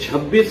26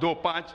2 5,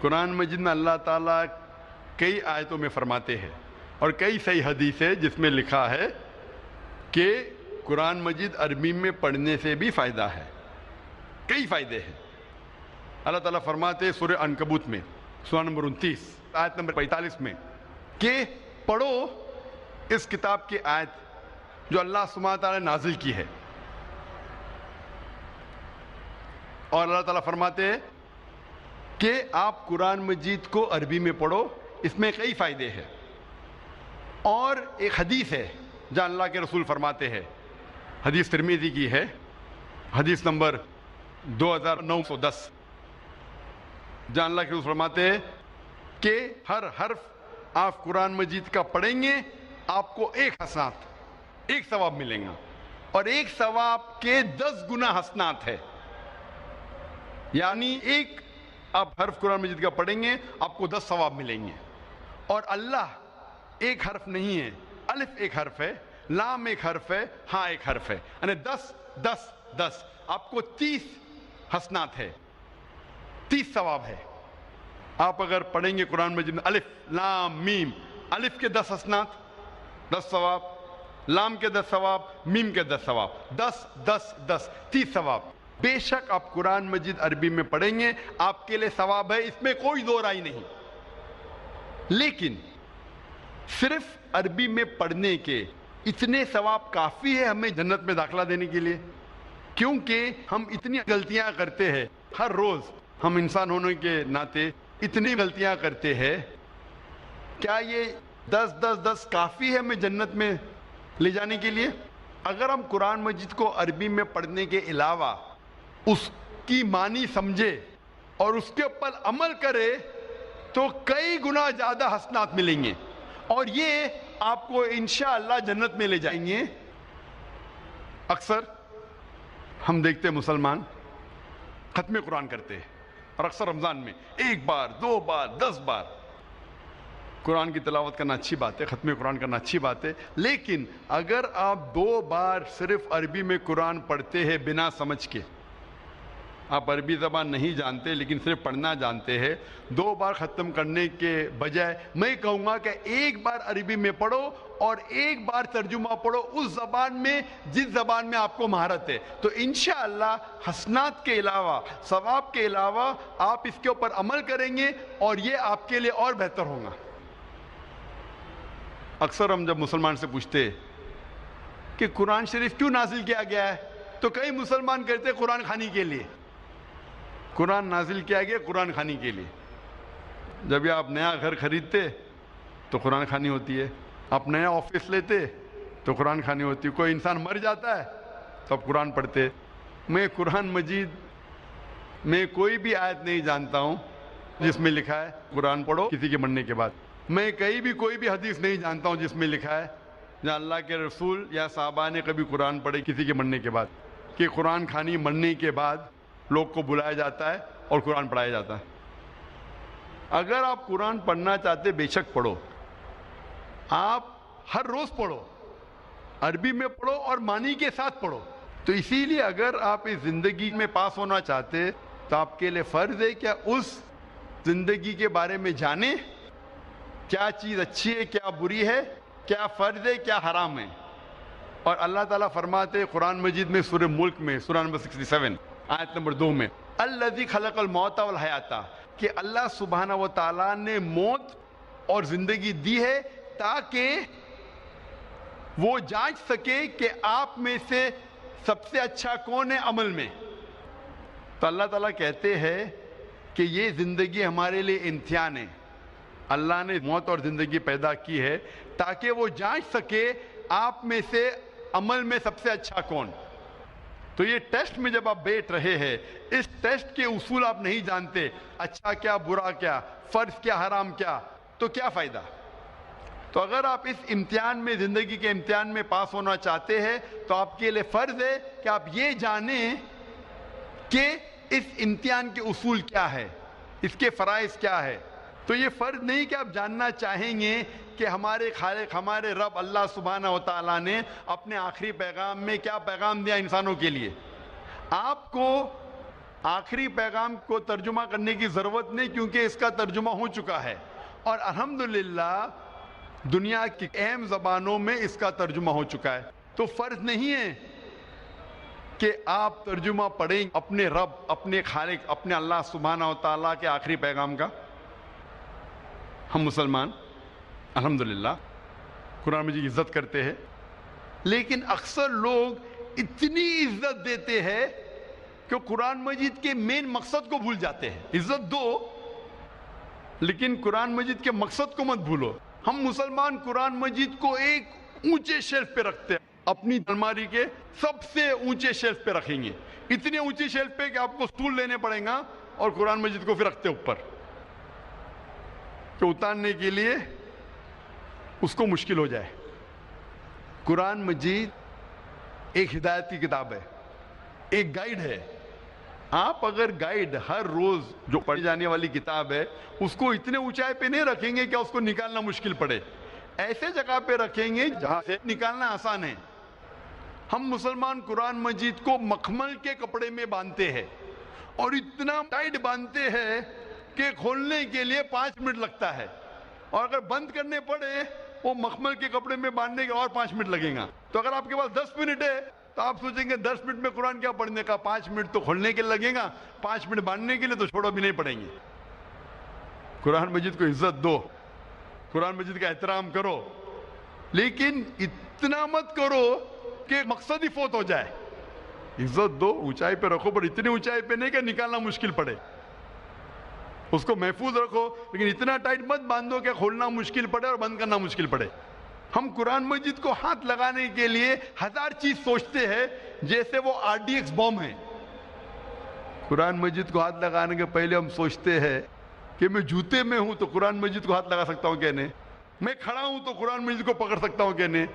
قرآن مجید میں اللہ تعالیٰ کئی آیتوں میں فرماتے ہیں اور کئی صحیح حدیث ہے جس میں لکھا ہے کہ قرآن مجید عربی میں پڑھنے سے بھی فائدہ ہے، کئی فائدے ہیں۔ اللہ تعالیٰ فرماتے ہیں سورہ عنکبوت میں سورہ نمبر 29 آیت نمبر 45 میں کہ پڑھو اس کتاب کی آیت جو اللہ سبحانہ تعالیٰ نے نازل کی ہے، اور اللہ تعالیٰ فرماتے ہیں کہ آپ قرآن مجید کو عربی میں پڑھو، اس میں کئی فائدے ہیں۔ اور ایک حدیث ہے جہاں اللہ کے رسول فرماتے ہیں، حدیث ترمذی کی ہے، حدیث نمبر 2910، جہاں اللہ کے رسول فرماتے ہیں کہ ہر حرف آپ قرآن مجید کا پڑھیں گے آپ کو 1 حسنات، 1 ثواب ملیں گا، اور 1 ثواب کے 10 گنا حسنات ہے، یعنی ایک آپ حرف قرآن مجید کا پڑھیں گے آپ کو 10 ثواب ملیں گے۔ اور اللہ ایک حرف نہیں ہے، الف ایک حرف ہے، لام ایک حرف ہے، ہاں ایک حرف ہے، یعنی 10 10 10 آپ کو 30 حسنات ہے، 30 ثواب ہے۔ آپ اگر پڑھیں گے قرآن مجید میں الف لام میم، الف کے 10 حسنات 10 ثواب، لام کے 10 ثواب، میم کے 10 ثواب، 10 10 10 30 ثواب۔ بے شک آپ قرآن مجید عربی میں پڑھیں گے آپ کے لیے ثواب ہے، اس میں کوئی دو رائے نہیں، لیکن صرف عربی میں پڑھنے کے اتنے ثواب کافی ہے ہمیں جنت میں داخلہ دینے کے لیے؟ کیونکہ ہم اتنی غلطیاں کرتے ہیں ہر روز، ہم انسان ہونے کے ناطے اتنی غلطیاں کرتے ہیں، کیا یہ 10 10 10 کافی ہے ہمیں جنت میں لے جانے کے لیے؟ اگر ہم قرآن مجید کو عربی میں پڑھنے کے علاوہ اس کی معنی سمجھے اور اس کے اوپر عمل کرے تو کئی گنا زیادہ حسنات ملیں گے، اور یہ آپ کو انشاءاللہ جنت میں لے جائیں گے۔ اکثر ہم دیکھتے ہیں مسلمان ختم قرآن کرتے ہیں، اور اکثر رمضان میں 1 بار 2 بار 10 بار قرآن کی تلاوت کرنا اچھی بات ہے، ختم قرآن کرنا اچھی بات ہے، لیکن اگر آپ 2 بار صرف عربی میں قرآن پڑھتے ہیں بنا سمجھ کے، آپ عربی زبان نہیں جانتے لیکن صرف پڑھنا جانتے ہیں، 2 بار ختم کرنے کے بجائے میں کہوں گا کہ 1 بار عربی میں پڑھو اور 1 بار ترجمہ پڑھو اس زبان میں جس زبان میں آپ کو مہارت ہے، تو انشاءاللہ حسنات کے علاوہ ثواب کے علاوہ آپ اس کے اوپر عمل کریں گے اور یہ آپ کے لیے اور بہتر ہوگا۔ اکثر ہم جب مسلمان سے پوچھتے کہ قرآن شریف کیوں نازل کیا گیا ہے، تو کئی مسلمان کہتے قرآن خوانی کے لیے۔ قرآن نازل کیا گیا قرآن خوانی کے لیے۔ جب آپ نیا گھر خریدتے تو قرآن خوانی ہوتی ہے، آپ نیا آفس لیتے تو قرآن خوانی ہوتی ہے، کوئی انسان مر جاتا ہے تو آپ قرآن پڑھتے۔ میں قرآن مجید میں کوئی بھی آیت نہیں جانتا ہوں جس میں لکھا ہے قرآن پڑھو کسی کے مرنے کے بعد۔ میں کہیں بھی کوئی بھی حدیث نہیں جانتا ہوں جس میں لکھا ہے جہاں اللہ کے رسول یا صحابہ نے کبھی قرآن پڑھے کسی کے مرنے کے بعد، کہ قرآن خوانی مرنے کے بعد لوگ کو بلایا جاتا ہے اور قرآن پڑھایا جاتا ہے۔ اگر آپ قرآن پڑھنا چاہتے بے شک پڑھو، آپ ہر روز پڑھو، عربی میں پڑھو اور معنی کے ساتھ پڑھو۔ تو اسی لیے اگر آپ اس زندگی میں پاس ہونا چاہتے تو آپ کے لیے فرض ہے کہ اس زندگی کے بارے میں جانیں، کیا چیز اچھی ہے کیا بری ہے، کیا فرض ہے کیا حرام ہے۔ اور اللہ تعالیٰ فرماتے قرآن مجید میں سورہ ملک میں سورہ نمبر 67 آیت نمبر 2 میں الذی خلق الموت والحیات، کہ اللہ سبحانہ و تعالیٰ نے موت اور زندگی دی ہے تاکہ وہ جانچ سکے کہ آپ میں سے سب سے اچھا کون ہے عمل میں۔ تو اللہ تعالیٰ کہتے ہیں کہ یہ زندگی ہمارے لیے امتحان ہے، اللہ نے موت اور زندگی پیدا کی ہے تاکہ وہ جانچ سکے آپ میں سے عمل میں سب سے اچھا کون۔ تو یہ ٹیسٹ میں جب آپ بیٹھ رہے ہیں، اس ٹیسٹ کے اصول آپ نہیں جانتے، اچھا کیا برا کیا، فرض کیا حرام کیا، تو کیا فائدہ۔ تو اگر آپ اس امتحان میں زندگی کے امتحان میں پاس ہونا چاہتے ہیں تو آپ کے لیے فرض ہے کہ آپ یہ جانیں کہ اس امتحان کے اصول کیا ہے، اس کے فرائض کیا ہے۔ تو یہ فرض نہیں کہ آپ جاننا چاہیں گے کہ ہمارے خالق ہمارے رب اللہ سبحانہ و تعالیٰ نے اپنے آخری پیغام میں کیا پیغام دیا انسانوں کے لیے۔ آپ کو آخری پیغام کو ترجمہ کرنے کی ضرورت نہیں، کیونکہ اس کا ترجمہ ہو چکا ہے، اور الحمدللہ دنیا کی اہم زبانوں میں اس کا ترجمہ ہو چکا ہے۔ تو فرض نہیں ہے کہ آپ ترجمہ پڑھیں اپنے رب، اپنے خالق، اپنے اللہ سبحانہ و تعالیٰ کے آخری پیغام کا۔ ہم مسلمان الحمدللہ قرآن مجید کی عزت کرتے ہیں، لیکن اکثر لوگ اتنی عزت دیتے ہیں کہ قرآن مجید کے مین مقصد کو بھول جاتے ہیں۔ عزت دو لیکن قرآن مجید کے مقصد کو مت بھولو۔ ہم مسلمان قرآن مجید کو ایک اونچے شیلف پہ رکھتے ہیں، اپنی الماری کے سب سے اونچے شیلف پہ رکھیں گے، اتنے اونچے شیلف پہ کہ آپ کو سٹول لینے پڑیں گا، اور قرآن مجید کو پھر رکھتے اوپر کہ اتارنے کے لیے اس کو مشکل ہو جائے۔ قرآن مجید ایک ہدایت کی کتاب ہے، ایک گائیڈ ہے۔ آپ اگر گائیڈ ہر روز جو پڑھی جانے والی کتاب ہے اس کو اتنے اونچائی پہ نہیں رکھیں گے کہ اس کو نکالنا مشکل پڑے، ایسے جگہ پہ رکھیں گے جہاں سے نکالنا آسان ہے۔ ہم مسلمان قرآن مجید کو مخمل کے کپڑے میں باندھتے ہیں، اور اتنا ٹائٹ باندھتے ہیں کہ کھولنے کے لیے 5 منٹ لگتا ہے، اور اگر بند کرنے پڑے وہ مخمل کے کپڑے میں باندھنے کے اور 5 منٹ لگیں گا۔ تو اگر آپ کے پاس 10 منٹ ہے تو آپ سوچیں گے 10 منٹ میں قرآن کیا پڑھنے کا، 5 منٹ تو کھولنے کے لیے لگیں گا، 5 منٹ باندھنے کے لیے تو چھوڑو بھی نہیں پڑیں گے۔ قرآن مجید کو عزت دو، قرآن مجید کا احترام کرو، لیکن اتنا مت کرو کہ مقصد ہی فوت ہو جائے۔ عزت دو، اونچائی پہ رکھو، پر اتنی اونچائی پہ نہیں کہ نکالنا مشکل پڑے۔ اس کو محفوظ رکھو، لیکن اتنا ٹائٹ مت باندھو کہ کھولنا مشکل پڑے اور بند کرنا مشکل پڑے۔ ہم قرآن مجید کو ہاتھ لگانے کے لیے 1000 چیز سوچتے ہیں، جیسے وہ RDX بم ہے۔ قرآن مجید کو ہاتھ لگانے کے پہلے ہم سوچتے ہیں کہ میں جوتے میں ہوں تو قرآن مجید کو ہاتھ لگا سکتا ہوں کہ نہیں، میں کھڑا ہوں تو قرآن مجید کو پکڑ سکتا ہوں کہ نہیں،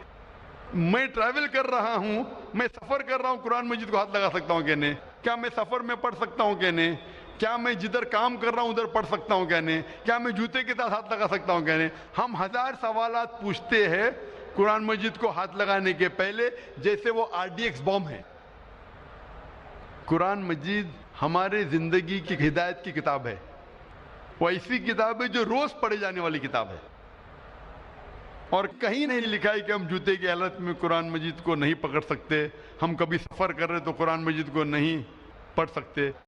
میں ٹریول کر رہا ہوں، میں سفر کر رہا ہوں، قرآن مجید کو ہاتھ لگا سکتا ہوں کہ نہیں، کیا میں سفر میں پڑھ سکتا ہوں کہ نہیں، کیا میں جدھر کام کر رہا ہوں ادھر پڑھ سکتا ہوں کہ نہیں، کیا میں جوتے کے ساتھ ہاتھ لگا سکتا ہوں کہ نہیں۔ ہم 1000 سوالات پوچھتے ہیں قرآن مجید کو ہاتھ لگانے کے پہلے، جیسے وہ RDX بم ہے۔ قرآن مجید ہمارے زندگی کی ہدایت کی کتاب ہے، وہ ایسی کتاب ہے جو روز پڑھے جانے والی کتاب ہے، اور کہیں نہیں لکھا ہے کہ ہم جوتے کی حالت میں قرآن مجید کو نہیں پکڑ سکتے، ہم کبھی سفر کر رہے تو قرآن مجید کو نہیں پڑھ سکتے۔